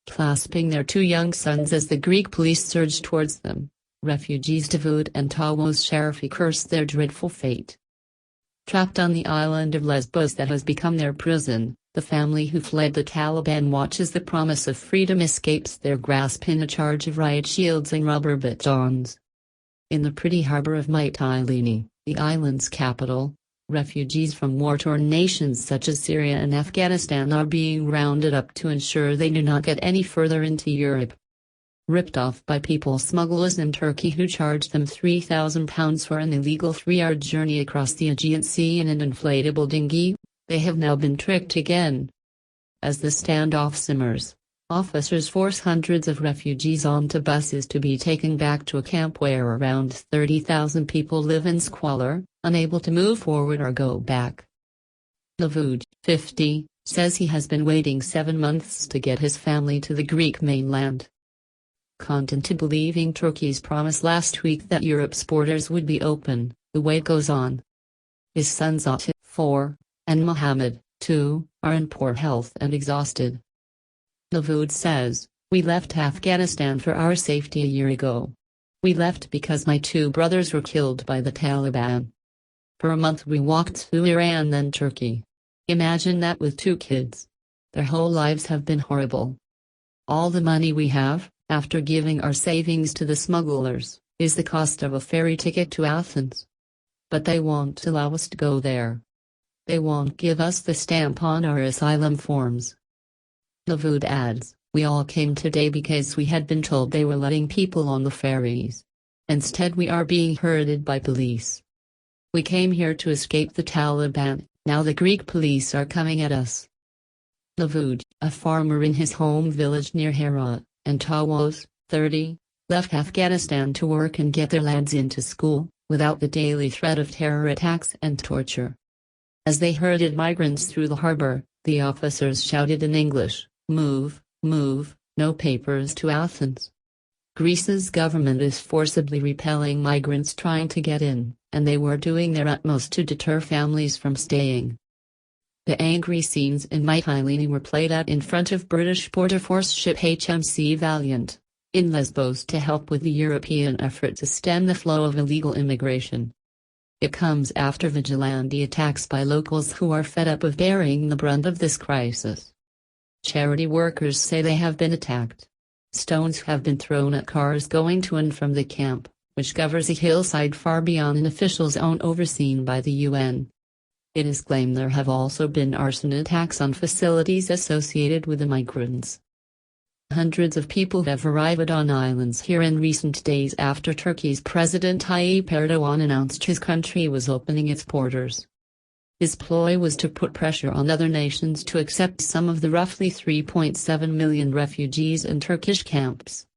clasping their two young sons as the Greek police surged towards them. Refugees Davud and Tawas Sharifi cursed their dreadful fate. Trapped on the island of Lesbos that has become their prison, the family who fled the Taliban watches the promise of freedom escapes their grasp in a charge of riot shields and rubber batons. In the pretty harbor of Mytilene, the island's capital, refugees from war-torn nations such as Syria and Afghanistan are being rounded up to ensure they do not get any further into Europe. Ripped off by people smugglers in Turkey who charged them £3,000 for an illegal 3-hour journey across the Aegean Sea in an inflatable dinghy, they have now been tricked again. As the standoff simmers, officers force hundreds of refugees onto buses to be taken back to a camp where around 30,000 people live in squalor, unable to move forward or go back. Davud, 50, says he has been waiting 7 months to get his family to the Greek mainland. Content to believing Turkey's promise last week that Europe's borders would be open, the wait goes on. His sons Atif, 4, and Mohammed, 2, are in poor health and exhausted. Davud says, "We left Afghanistan for our safety a year ago. We left because my 2 brothers were killed by the Taliban. For a month we walked through Iran then Turkey. Imagine that with 2 kids. Their whole lives have been horrible. All the money we have, after giving our savings to the smugglers, is the cost of a ferry ticket to Athens. But they won't allow us to go there. They won't give us the stamp on our asylum forms." Davud adds, "We all came today because we had been told they were letting people on the ferries. Instead we are being herded by police. We came here to escape the Taliban, now the Greek police are coming at us." Davud, a farmer in his home village near Herat, and Tawas, 30, left Afghanistan to work and get their lads into school, without the daily threat of terror attacks and torture. As they herded migrants through the harbor, the officers shouted in English, "Move, move, no papers to Athens." Greece's government is forcibly repelling migrants trying to get in, and they were doing their utmost to deter families from staying. The angry scenes in Mytilene were played out in front of British border force ship HMC Valiant, in Lesbos to help with the European effort to stem the flow of illegal immigration. It comes after vigilante attacks by locals who are fed up of bearing the brunt of this crisis. Charity workers say they have been attacked. Stones have been thrown at cars going to and from the camp, which covers a hillside far beyond an official zone overseen by the UN. It is claimed there have also been arson attacks on facilities associated with the migrants. Hundreds of people have arrived on islands here in recent days after Turkey's President Tayyip Erdogan announced his country was opening its borders. His ploy was to put pressure on other nations to accept some of the roughly 3.7 million refugees in Turkish camps.